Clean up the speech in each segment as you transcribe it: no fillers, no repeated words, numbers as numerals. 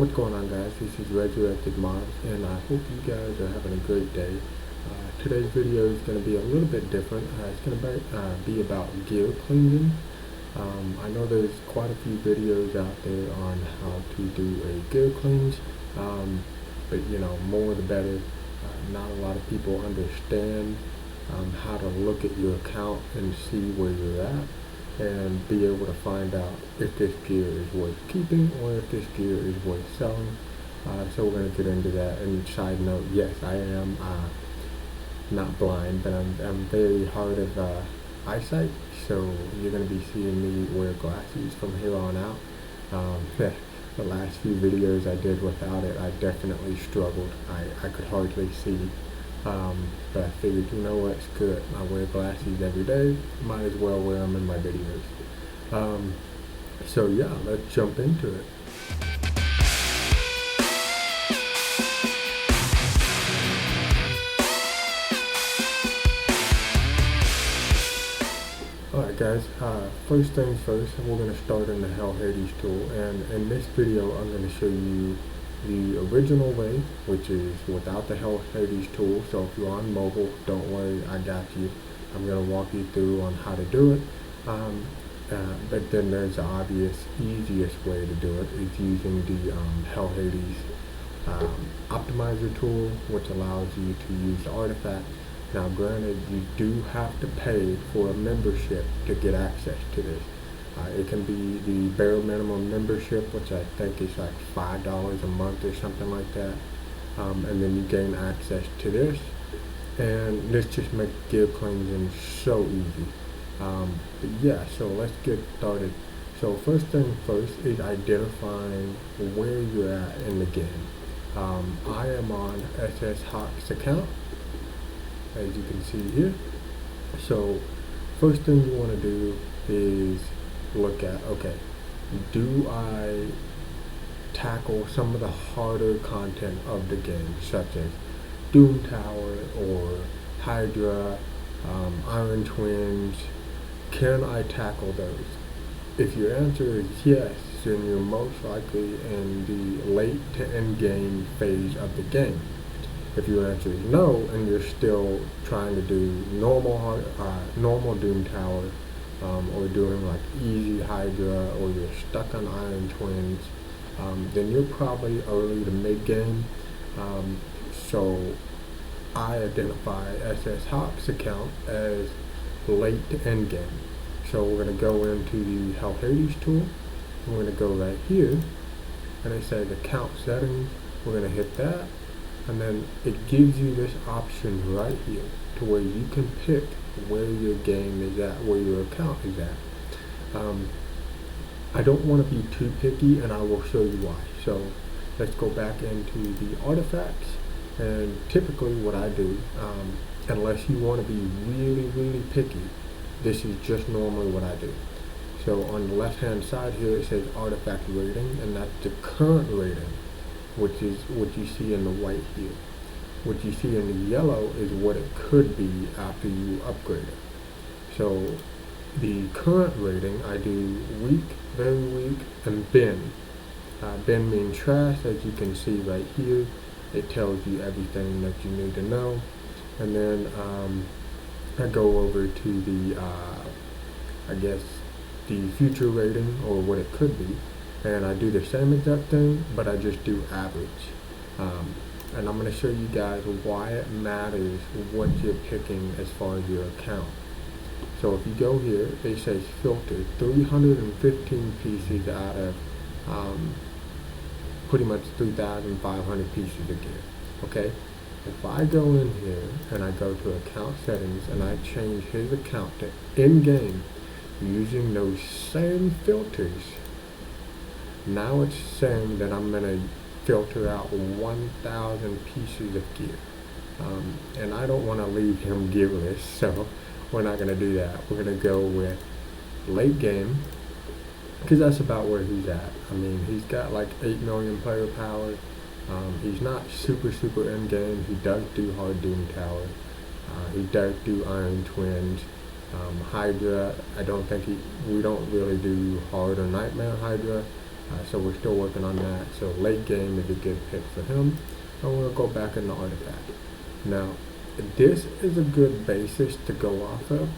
What's going on, guys? This is Resurrected Mobs, and I hope you guys are having a great day. Today's video is going to be a little bit different. It's going to be about gear cleansing. I know there's quite a few videos out there on how to do a gear cleanse, but more the better. Not a lot of people understand how to look at your account and see where you're at, and be able to find out if this gear is worth keeping or if this gear is worth selling. So we're going to get into that. And side note, yes, I am not blind, but I'm very hard of eyesight, so you're going to be seeing me wear glasses from here on out. The last few videos I did without it, I definitely struggled. I could hardly see. But I figured, you know what, it's good. I wear glasses every day. Might as well wear them in my videos. So yeah, let's jump into it. Alright guys, first things first, we're going to start in the hellhades tool, and in this video I'm going to show you the original way, which is without the hellhades tool. So if you're on mobile, don't worry, I got you. I'm going to walk you through on how to do it. But then there's the obvious, easiest way to do it is using the hellhades optimizer tool, which allows you to use the artifact. Now granted, you do have to pay for a membership to get access to this. It can be the bare minimum membership, which I think is like $5 a month or something like that. And then you gain access to this. And this just makes gear cleansing so easy. But yeah, so let's get started. So first thing first is identifying where you're at in the game. I am on SS Hawk's account, as you can see here. So first thing you want to do is look at, okay, do I tackle some of the harder content of the game, such as Doom Tower or Hydra, Iron Twins? Can I tackle those? If your answer is yes, then you're most likely in the late to end game phase of the game. If your answer is no, and you're still trying to do normal Doom Tower, or doing like easy Hydra, or you're stuck on Iron Twins, then you're probably early to mid game. So I identify SS Hawk's account as late to end game. So we're going to go into the hellhades tool. We're going to go right here, and it says account settings. We're going to hit that, and then it gives you this option right here to where you can pick where your game is at, where your account is at. I don't want to be too picky, and I will show you why. So let's go back into the artifacts, and typically what I do, unless you want to be really picky, this is just normally what I do. So on the left hand side here it says artifact rating, and that's the current rating, which is what you see in the white here. What you see in the yellow is what it could be after you upgrade it. So the current rating, I do weak, very weak, and bin. Bin means trash, as you can see right here. It tells you everything that you need to know. And then I go over to the, I guess, the future rating, or what it could be. And I do the same exact thing, but I just do average. And I'm going to show you guys why it matters what you're picking as far as your account. So if you go here, it says filter 315 pieces out of pretty much 3,500 pieces of gear. Okay, if I go in here and I go to account settings and I change his account to in-game using those same filters, now it's saying that I'm going to filter out 1,000 pieces of gear. And I don't want to leave him gearless, so we're not going to do that. We're going to go with late game, because that's about where he's at. I mean, he's got like 8 million player power. He's not super in game. He does do hard Doom Tower. He does do Iron Twins. Hydra, I don't think we don't really do hard or Nightmare Hydra. So we're still working on that. So late game is a good pick for him. And we'll go back in the artifact. Now, this is a good basis to go off of.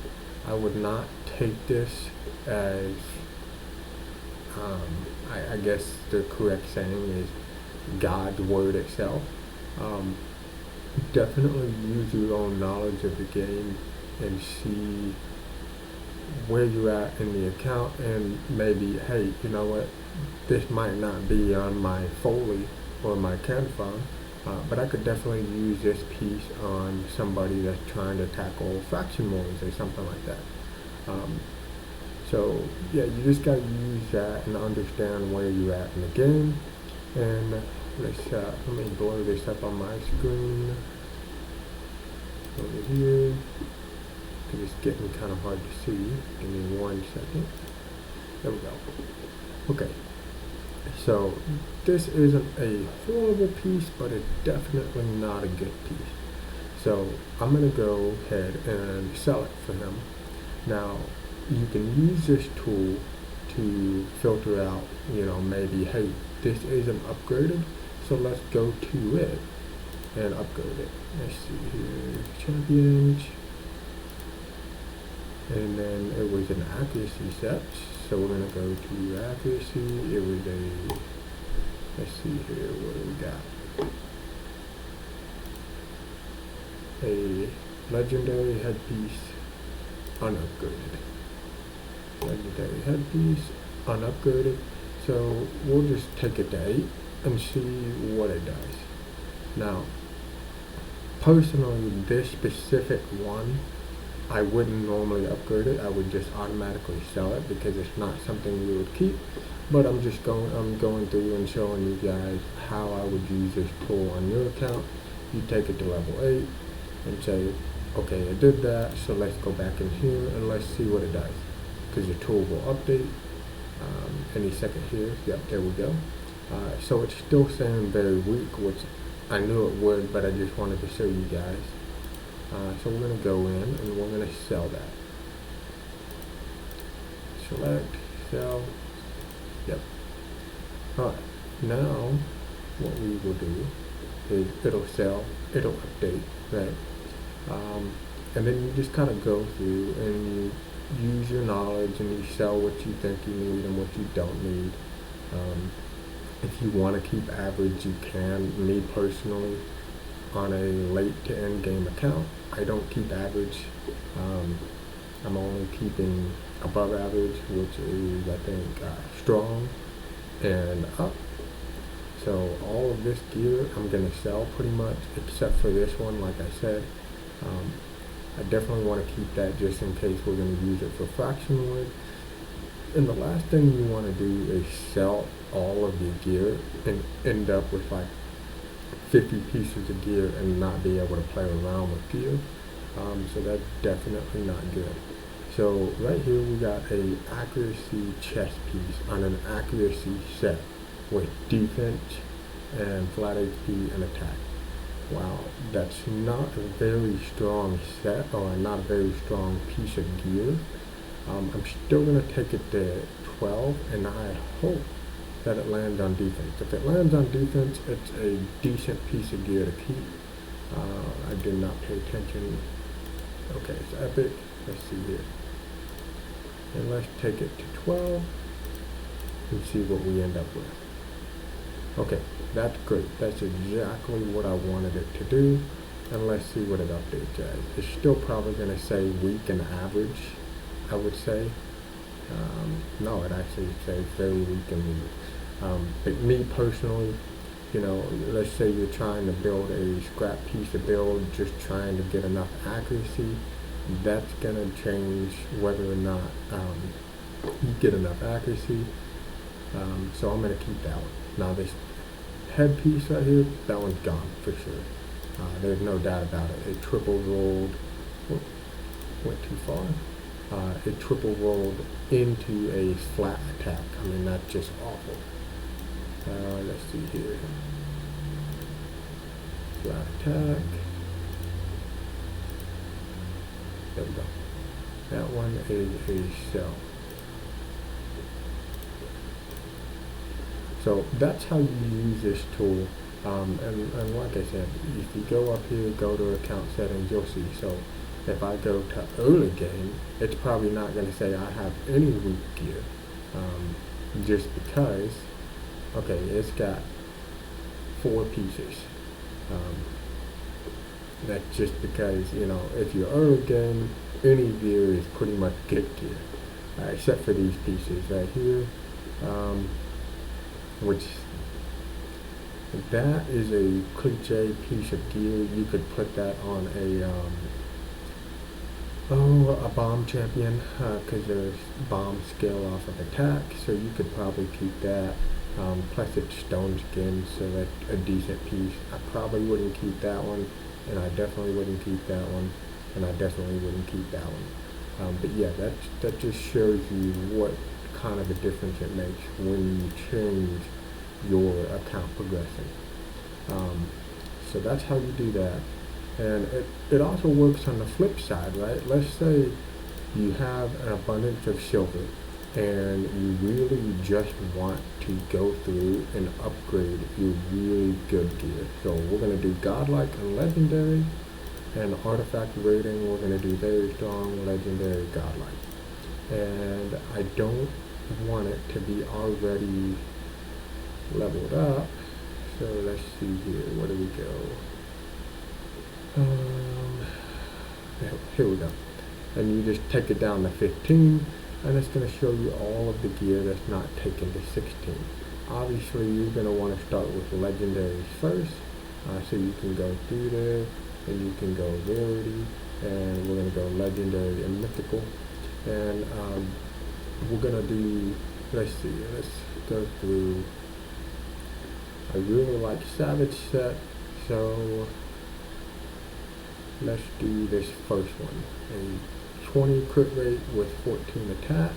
I would not take this as, I guess the correct saying is God's word itself. Definitely use your own knowledge of the game and see where you're at in the account, and maybe, hey, you know what, this might not be on my Foley or my can farm, but I could definitely use this piece on somebody that's trying to tackle faction wars or something like that. So yeah, you just gotta use that and understand where you're at in the game. And let me blow this up on my screen over here, because it's getting kind of hard to see. Give me 1 second. There we go. Okay, so this isn't a horrible piece, but it's definitely not a good piece. So I'm gonna go ahead and sell it for him. Now, you can use this tool to filter out, maybe, hey, this isn't upgraded, so let's go to it and upgrade it. Let's see here, champions, and then it was an accuracy set, so we're gonna go to accuracy. It was let's see here, what do we got? A legendary headpiece, unupgraded. Legendary headpiece, unupgraded. So we'll just take it to 8 and see what it does. Now, personally, this specific one, I wouldn't normally upgrade it. I would just automatically sell it because it's not something we would keep. But I'm going through and showing you guys how I would use this tool on your account. You take it to level 8 and say, okay, it did that, so let's go back in here and let's see what it does. Because the tool will update any second here. Yep, there we go. So it's still saying very weak, which I knew it would, but I just wanted to show you guys. So we're going to go in and we're going to sell that. Select, sell. Yep. Alright, now what we will do is it'll sell, it'll update, right? And then you just kind of go through and you use your knowledge and you sell what you think you need and what you don't need. If you want to keep average, you can. Me personally, on a late to end game account, I don't keep average. I'm only keeping above average, which is, I think, strong and up. So all of this gear I'm going to sell pretty much, except for this one, like I said. I definitely want to keep that just in case we're going to use it for faction wood. And the last thing you want to do is sell all of your gear and end up with like 50 pieces of gear and not be able to play around with gear. So that's definitely not good. So right here we got a accuracy chest piece on an accuracy set with defense and flat HP and attack. Wow, that's not a very strong set, or not a very strong piece of gear. I'm still going to take it to 12, and I hope that it lands on defense. If it lands on defense, it's a decent piece of gear to keep. I did not pay attention. Okay, it's epic. Let's see here. And let's take it to 12 and see what we end up with. Okay, that's great. That's exactly what I wanted it to do. And let's see what it updates as. It's still probably going to say weak and average, I would say. No, it actually says very weak and weak. But me personally, let's say you're trying to build a scrap piece of build, just trying to get enough accuracy. That's going to change whether or not you get enough accuracy. So I'm going to keep that one. Now this headpiece right here, that one's gone for sure. There's no doubt about it. It triple rolled, went too far. It triple rolled into a flat attack. I mean, that's just awful. Let's see here. Flat attack. There we go. That one is a cell. So that's how you use this tool. And like I said, if you go up here, go to account settings, you'll see. So if I go to early game, it's probably not going to say I have any weak gear, just because, okay, it's got 4 pieces. Um, that's just because, if you're early game, any gear is pretty much good gear, except for these pieces right here, which that is a cliche piece of gear. You could put that on a bomb champion, because there's bomb skill off of attack, so you could probably keep that. Plus it's stone skin, so that's a decent piece. I probably wouldn't keep that one, and I definitely wouldn't keep that one, and I definitely wouldn't keep that one. But yeah, that just shows you what kind of a difference it makes when you change your account progression. So that's how you do that. And it also works on the flip side, right? Let's say you have an abundance of silver and you really just want to go through and upgrade your really good gear. So we're going to do godlike and legendary, and artifact rating we're going to do very strong, legendary, godlike. And I don't want it to be already leveled up. So let's see here, where do we go? Here we go. And you just take it down to 15, and it's going to show you all of the gear that's not taken to 16. Obviously, you're going to want to start with legendaries first, so you can go through there, and you can go rarity, and we're going to go legendary and mythical. And we're going to do, let's go through. I really like Savage set, so let's do this first one. A 20 crit rate with 14 attack,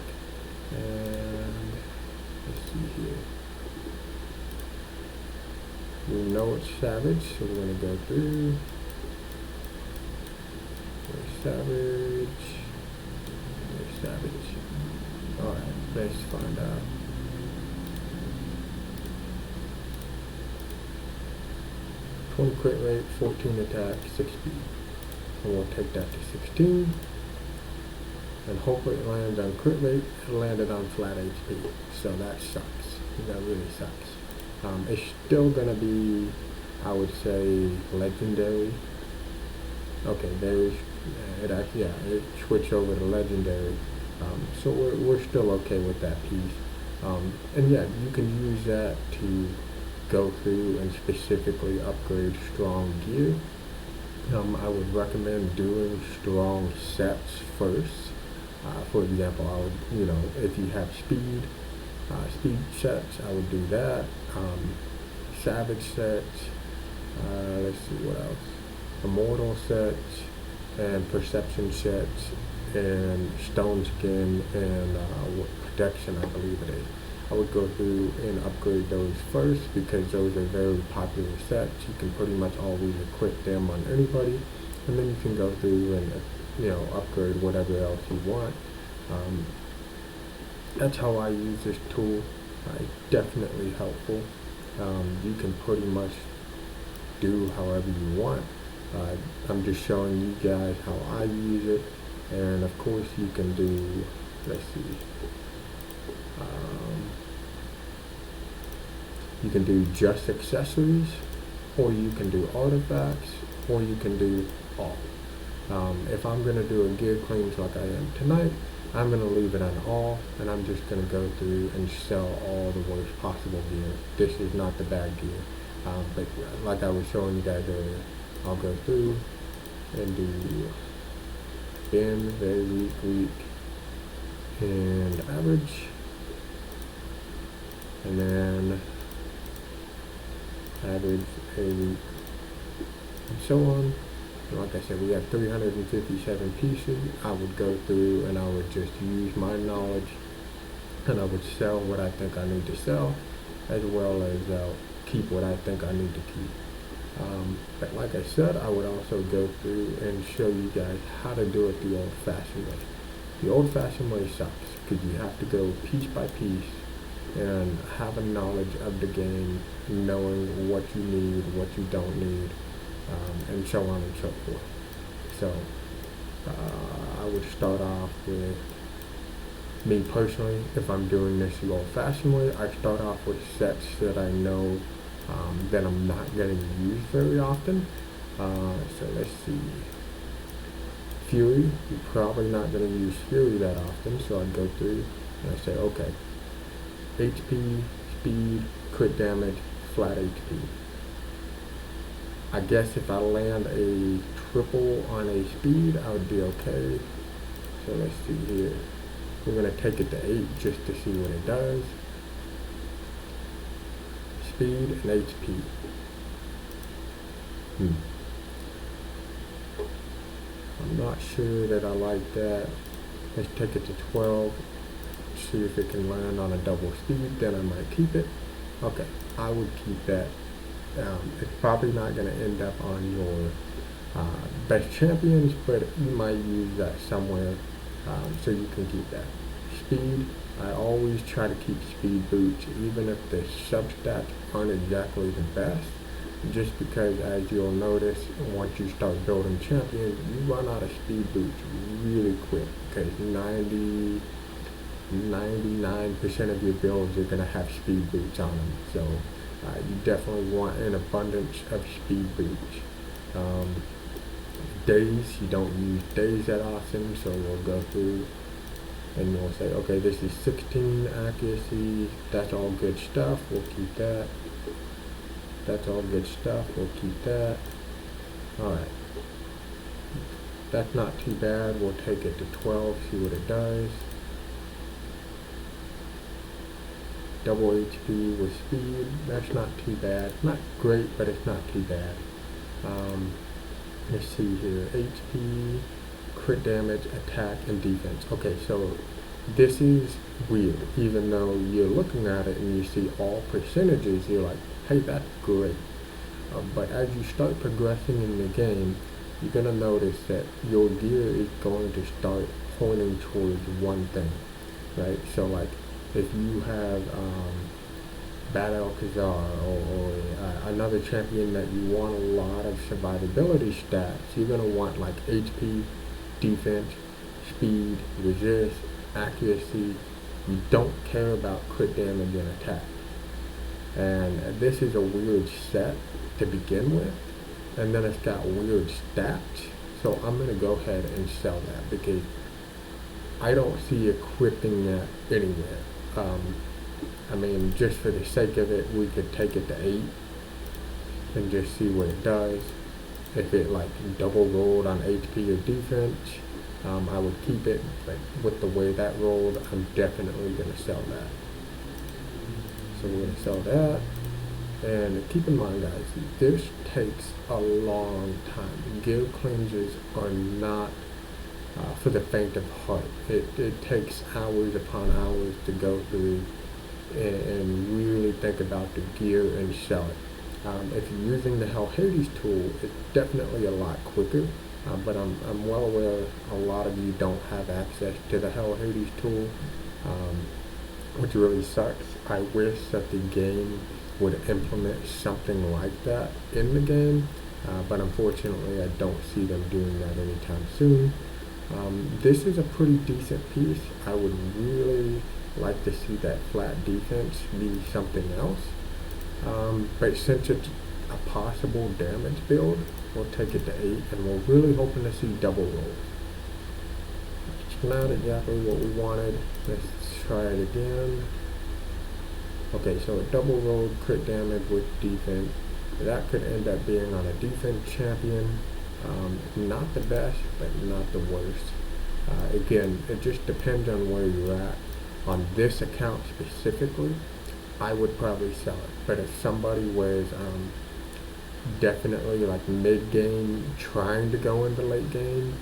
and let's see here. We know it's Savage, so we're going to go through. There's Savage. There's Savage. Alright, let's find out. Crit rate, 14 attack, 6 speed. And we'll take that to 16. And hopefully it lands on crit rate. It landed on flat HP. So that sucks. That really sucks. It's still going to be, I would say, legendary. Okay, there's, it switched over to legendary. So we're still okay with that piece. And yeah, you can use that to go through and specifically upgrade strong gear. I would recommend doing strong sets first. For example, I would, if you have speed sets, I would do that. Savage sets, let's see what else. Immortal sets, and perception sets, and stone skin, and protection, I believe it is. I would go through and upgrade those first because those are very popular sets. You can pretty much always equip them on anybody, and then you can go through and upgrade whatever else you want. That's how I use this tool. It's definitely helpful. You can pretty much do however you want. I'm just showing you guys how I use it, and of course you can do, let's see. You can do just accessories, or you can do artifacts, or you can do all. If I'm going to do a gear cleanse like I am tonight, I'm going to leave it on all, and I'm just going to go through and sell all the worst possible gear. This is not the bad gear. But like I was showing you guys earlier, I'll go through and do thin, very weak, and average, and then average, very weak, and so on. And like I said, we have 357 pieces. I would go through and I would just use my knowledge, and I would sell what I think I need to sell, as well as keep what I think I need to keep. But like I said, I would also go through and show you guys how to do it the old-fashioned way. The old-fashioned way sucks because you have to go piece by piece and have a knowledge of the game, knowing what you need, what you don't need, and so on and so forth. So I would start off with me personally. If I'm doing this the old-fashioned way, I start off with sets that I know that I'm not going to use very often. So let's see. Fury, you're probably not going to use Fury that often, so I'd go through and I say, okay, HP, speed, crit damage, flat HP. I guess if I land a triple on a speed, I would be okay. So let's see here. We're going to take it to 8 just to see what it does. Speed and HP. I'm not sure that I like that. Let's take it to 12. See if it can land on a double speed, then I might keep it. Okay, I would keep that. It's probably not going to end up on your best champions, but you might use that somewhere, so you can keep that. Speed, I always try to keep speed boots, even if the substats aren't exactly the best, just because as you'll notice, once you start building champions, you run out of speed boots really quick, because 99% of your builds are going to have speed boots on them, so you definitely want an abundance of speed boots. Days, you don't use days that often, so we'll go through and we'll say, okay, this is 16 accuracy, that's all good stuff, we'll keep that. That's all good stuff, we'll keep that. Alright, that's not too bad, we'll take it to 12, see what it does. Double HP with speed, that's not too bad. Not great, but it's not too bad. Let's see here, HP, crit damage, attack, and defense. Okay, so this is weird. Even though you're looking at it and you see all percentages, you're like, hey, that's great. But as you start progressing in the game, you're going to notice that your gear is going to start pointing towards one thing, right? So like, if you have Bad Alcazar or another champion that you want a lot of survivability stats, you're going to want like HP, defense, speed, resist, accuracy. You don't care about crit damage and attack. And this is a weird set to begin with, and then it's got weird stats. So I'm going to go ahead and sell that because I don't see equipping that anywhere. I mean, just for the sake of it, we could take it to 8 and just see what it does. If it like double rolled on HP or defense, I would keep it, but with the way that rolled, I'm definitely going to sell that. So we're going to sell that. And keep in mind, guys, this takes a long time. Gear cleanses are not for the faint of heart. It takes hours upon hours to go through and really think about the gear and sell it. If you're using the hellhades tool, it's definitely a lot quicker, but I'm well aware a lot of you don't have access to the hellhades tool, which really sucks. I wish that the game would implement something like that in the game, but unfortunately I don't see them doing that anytime soon. This is a pretty decent piece. I would really like to see that flat defense be something else. But since it's a possible damage build, we'll take it to 8, and we're really hoping to see double rolls. It's not exactly what we wanted. Let's try it again. Okay, so a double rolled crit damage with defense. That could end up being on a defense champion. Not the best, but not the worst. Again, it just depends on where you're at. On this account specifically, I would probably sell it. But if somebody was definitely like mid-game, trying to go into late game,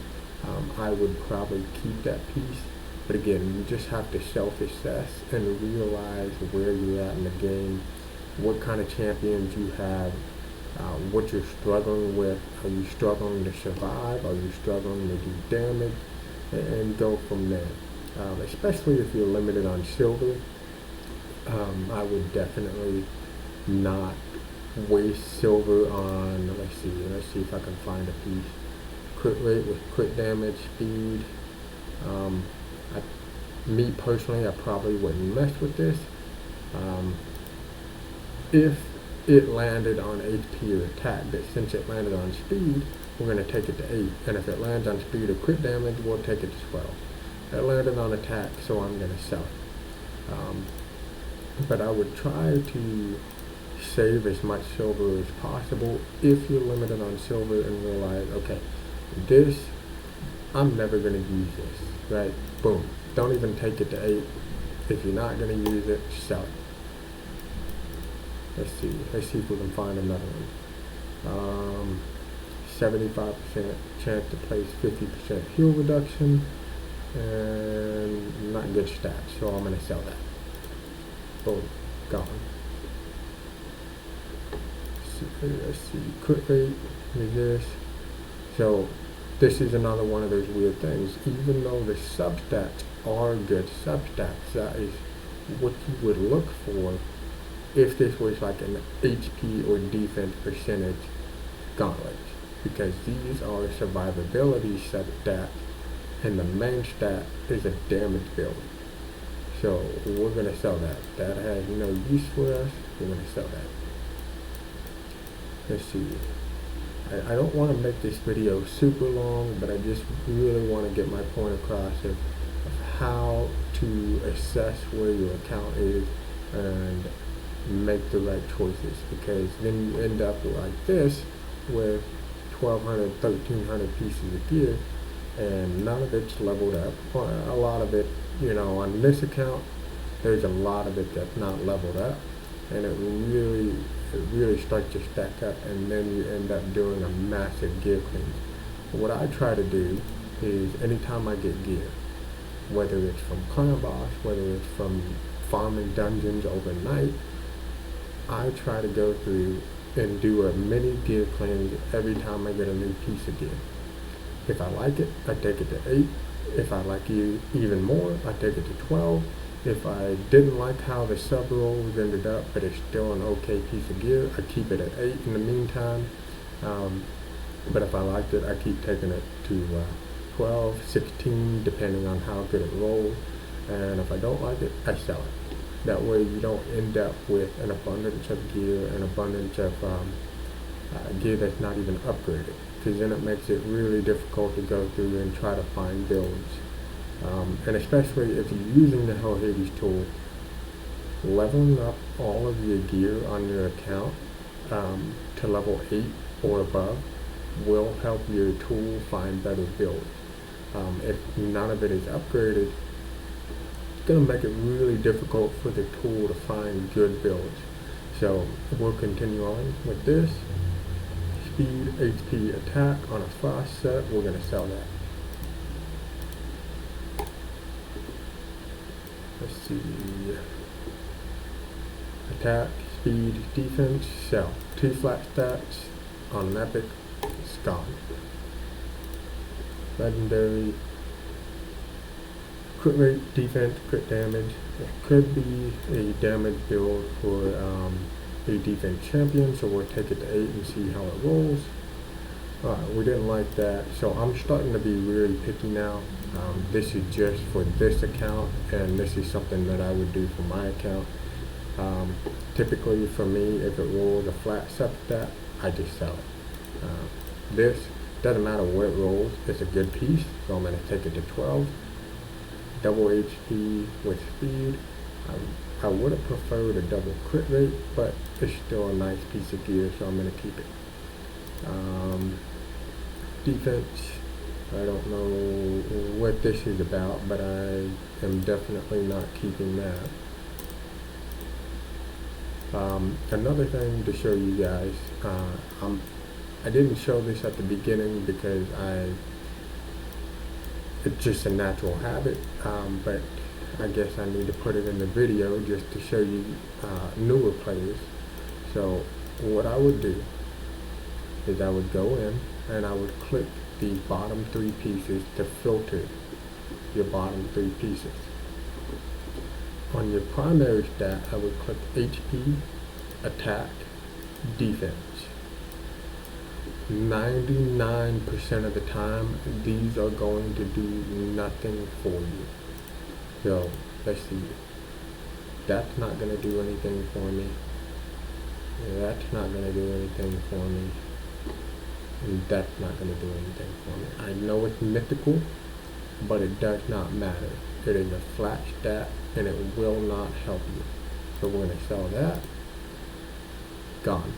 I would probably keep that piece. But again, you just have to self-assess and realize where you're at in the game, what kind of champions you have, what you're struggling with. Are you struggling to survive? Are you struggling to do damage? And go from there. Especially if you're limited on silver. I would definitely not waste silver on, let's see if I can find a piece. Crit rate with crit damage, speed. Um, Me personally, I probably wouldn't mess with this. Um, if it landed on HP or attack, but since it landed on speed, we're going to take it to 8. And if it lands on speed or crit damage, we'll take it to 12. It landed on attack, so I'm going to sell it. But I would try to save as much silver as possible if you're limited on silver and realize, okay, this, I'm never going to use this, right? Boom. Don't even take it to 8. If you're not going to use it, sell it. Let's see if we can find another one. 75% chance to place 50% heal reduction, and not good stats, so I'm going to sell that. Boom, gone. Let's see, crit rate, resist. So this is another one of those weird things. Even though the substats are good substats, that is what you would look for if this was like an HP or defense percentage gauntlet, because these are survivability stats and the main stat is a damage build. So we're going to sell that. That has no use for us. We're going to sell that. Let's see. I don't want to make this video super long, but I just really want to get my point across of how to assess where your account is and make the right choices, because then you end up like this with 1,200, 1,300 pieces of gear and none of it's leveled up. A lot of it, on this account, there's a lot of it that's not leveled up, and it really starts to stack up, and then you end up doing a massive gear cleanse. What I try to do is anytime I get gear, whether it's from clan boss, whether it's from farming dungeons overnight, I try to go through and do a mini gear cleanse every time I get a new piece of gear. If I like it, I take it to 8. If I like it even more, I take it to 12. If I didn't like how the sub rolls ended up, but it's still an okay piece of gear, I keep it at 8 in the meantime. But if I liked it, I keep taking it to 12, 16, depending on how good it rolls. And if I don't like it, I sell it. That way you don't end up with an abundance of gear, an abundance of gear that's not even upgraded, because then it makes it really difficult to go through and try to find builds. And especially if you're using the hellhades tool, leveling up all of your gear on your account to level 8 or above will help your tool find better builds. If none of it is upgraded, it's going to make it really difficult for the tool to find good builds. So we'll continue on with this. Speed, HP, attack on a frost set, we're going to sell that. Let's see. Attack, speed, defense, sell. 2 flat stats on an epic, it's gone. Legendary. Crit rate, defense, crit damage. It could be a damage build for a defense champion, so we'll take it to 8 and see how it rolls. We didn't like that, so I'm starting to be really picky now. This is just for this account, and this is something that I would do for my account. Typically for me, if it rolls a flat substat, I just sell it. This doesn't matter what it rolls, it's a good piece, so I'm going to take it to 12. Double HP with speed. I would have preferred a double crit rate, but it's still a nice piece of gear, so I'm going to keep it. Defense, I don't know what this is about, but I am definitely not keeping that. Another thing to show you guys, I didn't show this at the beginning because it's just a natural habit, but I guess I need to put it in the video just to show you newer players. So what I would do is I would go in and I would click the bottom 3 pieces to filter your bottom 3 pieces. On your primary stat, I would click HP, attack, defense. 99% of the time, these are going to do nothing for you. So, let's see. That's not going to do anything for me. That's not going to do anything for me. And that's not going to do anything for me. I know it's mythical, but it does not matter. It is a flat stat, and it will not help you. So we're going to sell that. Gone.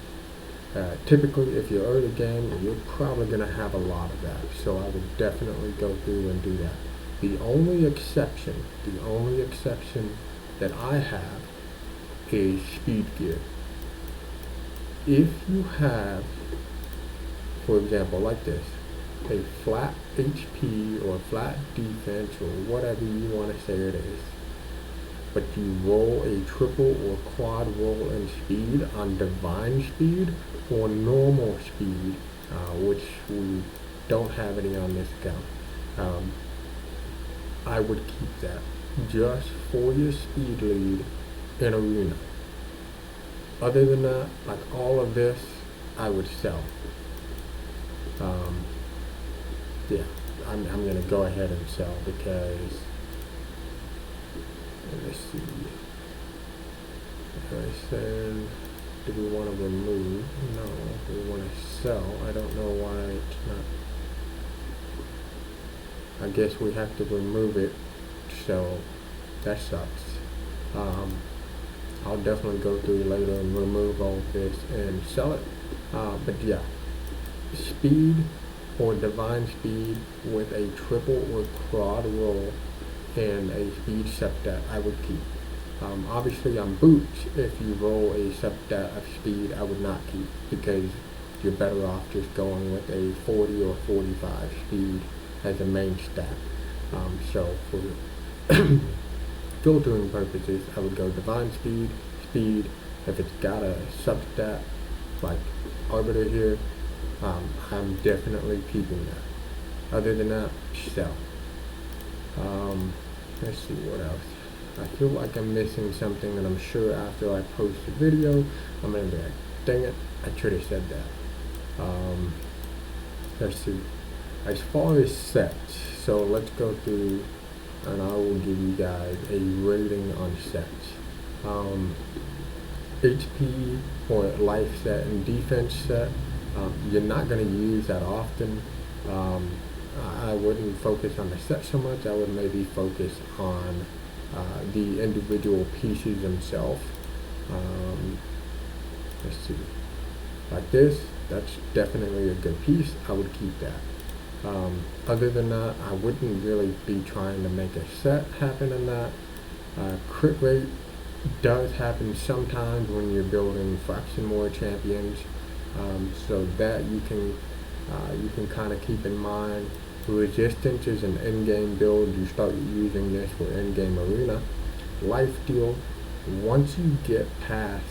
Typically, if you're early game, you're probably going to have a lot of that. So I would definitely go through and do that. The only exception that I have is speed gear. If you have, for example, like this, a flat HP or flat defense or whatever you want to say it is, but you roll a triple or quad roll in speed on divine speed or normal speed, which we don't have any on this account, I would keep that just for your speed lead in arena. Other than that, like all of this, I would sell. Yeah, I'm going to go ahead and sell because, let's see, I said, do we want to remove? No, we want to sell. I don't know why it's not. I guess we have to remove it, so that sucks. I'll definitely go through later and remove all of this and sell it. But yeah, speed or divine speed with a triple or quad roll and a speed substat I would keep. Obviously on boots, if you roll a substat of speed, I would not keep because you're better off just going with a 40 or 45 speed as a main stat. So for filtering purposes, I would go divine speed. If it's got a substat like arbiter here, I'm definitely keeping that. Other than that, sell. Let's see what else. I feel like I'm missing something, and I'm sure after I post the video, I'm gonna be like, dang it, I should have said that. Let's see. As far as sets, so let's go through, and I will give you guys a rating on sets. HP or life set and defense set, you're not going to use that often. I wouldn't focus on the set so much. I would maybe focus on the individual pieces themselves. Let's see, like this, that's definitely a good piece. I would keep that. Other than that, I wouldn't really be trying to make a set happen in that. Crit rate does happen sometimes when you're building fraction more champions, so that you can kind of keep in mind. Resistance is an in-game build. You start using this for in-game arena. Life steal, once you get past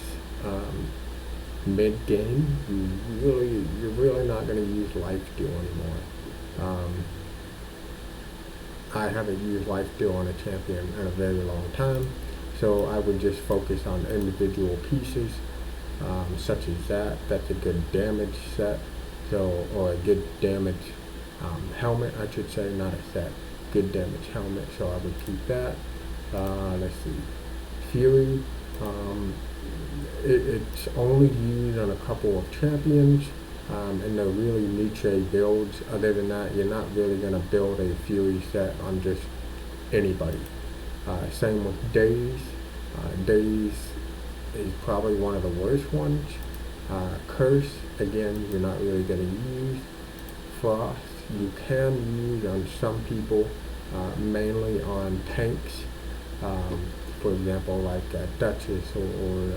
mid-game, you're really not going to use life steal anymore. I haven't used life steal on a champion in a very long time, so I would just focus on individual pieces, such as that. That's a good damage set, so, or a good damage helmet, I should say, not a set. Good damage helmet, so I would keep that. Let's see, Fury. It's only used on a couple of champions, and they're really niche builds. Other than that, you're not really going to build a Fury set on just anybody. Same with Daze. Daze is probably one of the worst ones. Curse, again, you're not really going to use. Frost, you can use on some people, mainly on tanks. For example, like Duchess, or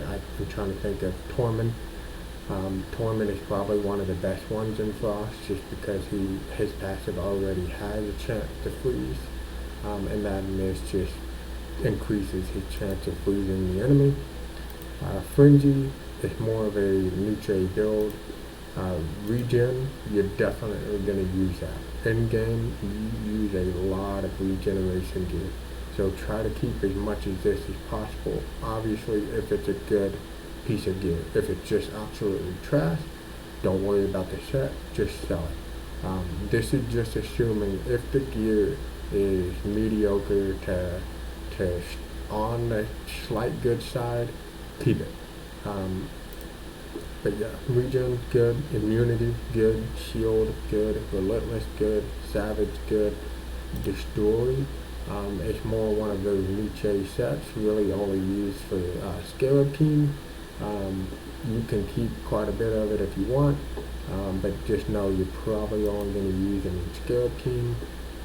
I'm trying to think of Tormund. Tormund is probably one of the best ones in Frost, just because his passive already has a chance to freeze, and that miss just increases his chance of freezing the enemy. Frenzy is more of a neutral build. Regen, you're definitely going to use that. In game, you use a lot of regeneration gear. So try to keep as much of this as possible. Obviously, if it's a good piece of gear. If it's just absolutely trash, don't worry about the set, just sell it. This is just assuming if the gear is mediocre to on the slight good side, keep it. But yeah, regen, good. Immunity, good. Shield, good. Relentless, good. Savage, good. Destroy. It's more one of those niche sets, really only used for Scarab Team. You can keep quite a bit of it if you want, but just know you're probably only going to use it in Scarab Team.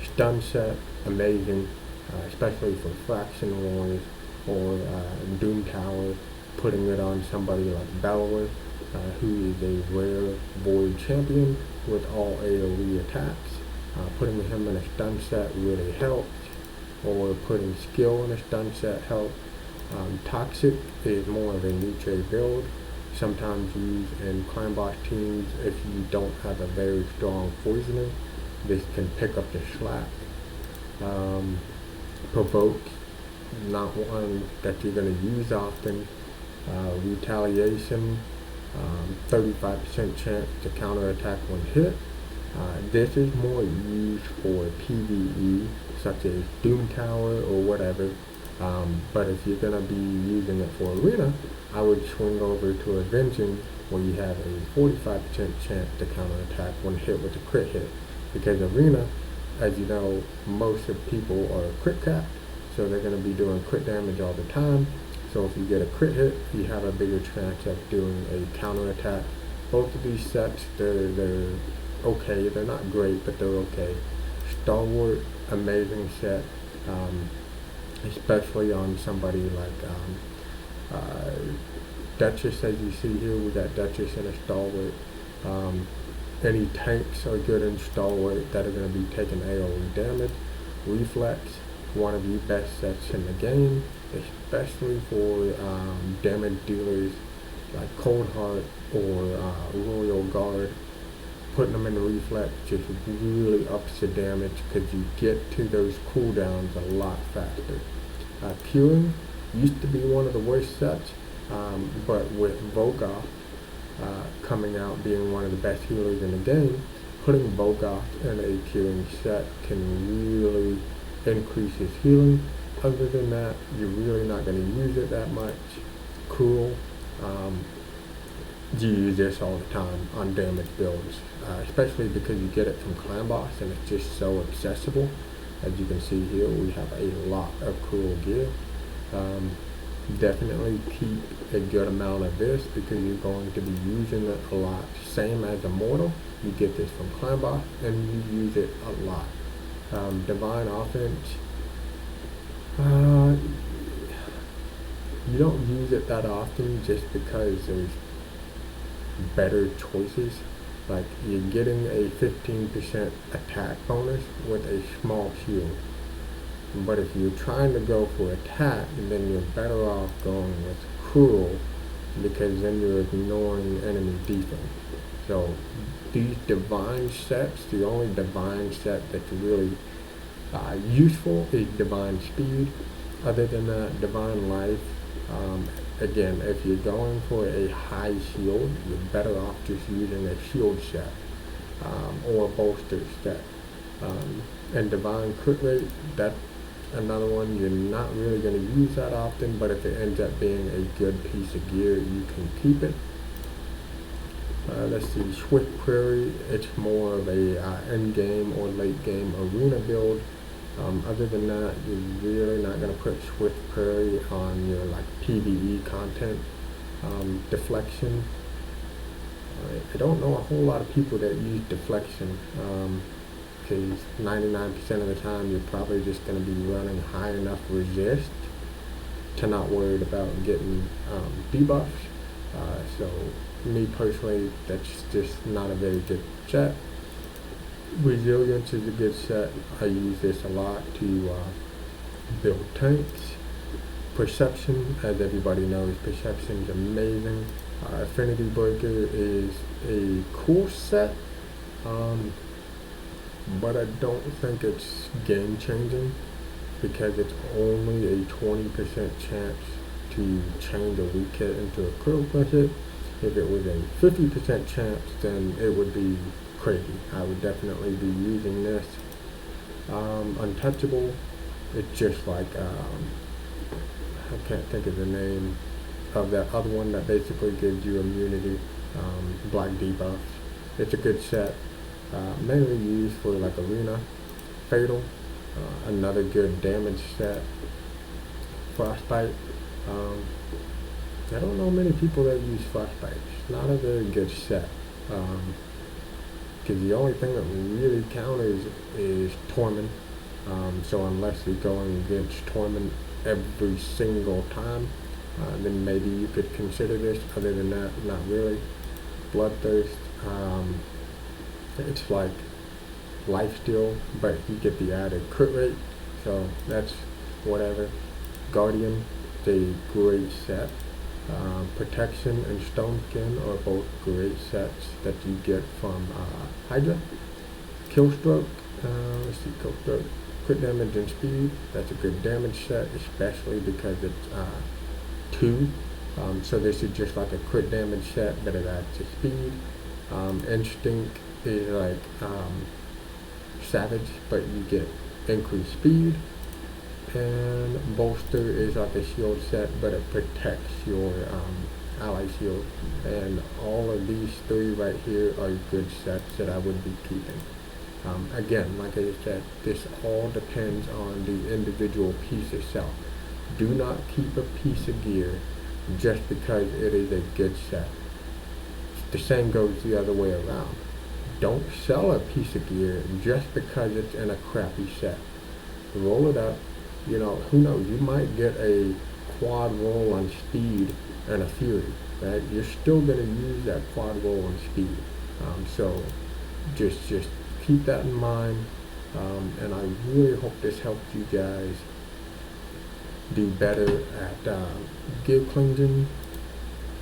Stun set, amazing, especially for Fraction Wars or Doom Tower, putting it on somebody like Bellower, who is a rare Void champion with all AoE attacks. Putting him in a stun set really helps, or putting skill in a stun set helps. Toxic is more of a niche build, sometimes used in clan boss teams if you don't have a very strong poisoner. This can pick up the slack. Provoke, not one that you're going to use often. Retaliation, 35% chance to counterattack when hit. This is more used for PvE, such as Doom Tower or whatever. But if you're going to be using it for Arena, I would swing over to Avenging, where you have a 45% chance to counterattack when hit with a crit hit. Because Arena, as you know, most of people are crit capped, so they're going to be doing crit damage all the time. So if you get a crit hit, you have a bigger chance of doing a counterattack. Both of these sets, they're okay. They're not great, but they're okay. Stalwart, amazing set. Especially on somebody like Duchess, as you see here. We got Duchess and a Stalwart. Any tanks are good in Stalwart that are going to be taking AoE damage. Reflex, one of the best sets in the game, especially for damage dealers like Cold Heart or Royal Guard. Putting them in the reflex just really ups the damage because you get to those cooldowns a lot faster. Curing used to be one of the worst sets, but with Vogoth coming out being one of the best healers in the game, putting Vogoth in a curing set can really increase his healing. Other than that, you're really not going to use it that much. Cruel. You use this all the time on damage builds, especially because you get it from Clan Boss and it's just so accessible. As you can see here, we have a lot of Cruel gear. Definitely keep a good amount of this because you're going to be using it a lot. Same as Immortal, you get this from Clan Boss and you use it a lot. Divine Offense, you don't use it that often just because there's better choices. Like you're getting a 15% attack bonus with a small shield. But if you're trying to go for attack, then you're better off going with Cruel because then you're ignoring enemy defense. So these divine sets, the only divine set that's really useful is Divine Speed. Other than that, Divine Life. Again, if you're going for a high shield, you're better off just using a shield set or a bolster set. And Divine Crit Rate, that's another one you're not really going to use that often, but if it ends up being a good piece of gear, you can keep it. Let's see, Swift Prairie, it's more of a end game or late game arena build. Other than that, you're really not going to put Swift Prairie on your like PvE content. Deflection, I don't know a whole lot of people that use Deflection because 99% of the time you're probably just going to be running high enough resist to not worried about getting debuffs. So me personally, that's just not a very good set. Resilience is a good set. I use this a lot to build tanks. Perception, as everybody knows, Perception is amazing. Affinity Breaker is a cool set, but I don't think it's game changing. because it's only a 20% chance to change a weak hit into a critical hit. If it was a 50% chance, then it would be crazy. I would definitely be using this. Untouchable, it's just like, I can't think of the name of that other one that basically gives you immunity, black debuffs. It's a good set, mainly used for like arena, fatal, another good damage set, frostbite. Um, I don't know many people that use frostbite. It's not a very good set. Because the only thing that really counters is Torment. So unless you're going against Torment every single time, then maybe you could consider this. Other than that, not really. Bloodthirst, it's like lifesteal, but you get the added crit rate, so that's whatever. Guardian, the great set. Protection and Stone Skin are both great sets that you get from Hydra. Killstroke, let's see, Killstroke, crit damage and speed. That's a good damage set, especially because it's 2. So this is just like a crit damage set, but it adds to speed. Instinct is like Savage, but you get increased speed. And Bolster is like a shield set, but it protects your ally shield. And all of these 3 right here are good sets that I would be keeping. Again, like I said, this all depends on the individual piece itself. Do not keep a piece of gear just because it is a good set. The same goes the other way around. Don't sell a piece of gear just because it's in a crappy set. Roll it up. You know, who knows? You might get a quad roll on speed and a fury, right? You're still going to use that quad roll on speed. So just keep that in mind. And I really hope this helped you guys do better at gear cleansing.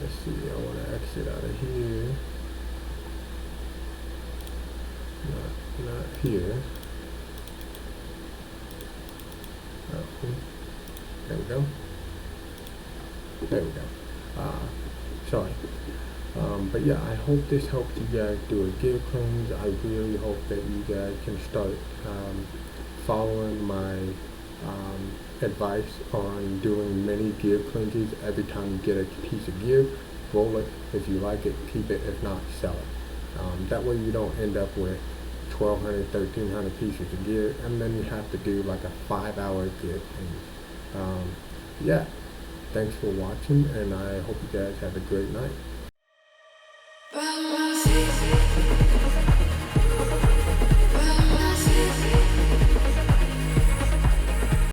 Let's see, I want to exit out of here. Not here. There we go. There we go. Sorry. But yeah, I hope this helps you guys do a gear cleanse. I really hope that you guys can start following my advice on doing many gear cleanses. Every time you get a piece of gear, roll it. If you like it, keep it. If not, sell it. That way you don't end up with 1,200, 1,300 pieces of gear, and then you have to do like a 5-hour gear cleanse. Yeah, thanks for watching, and I hope you guys have a great night.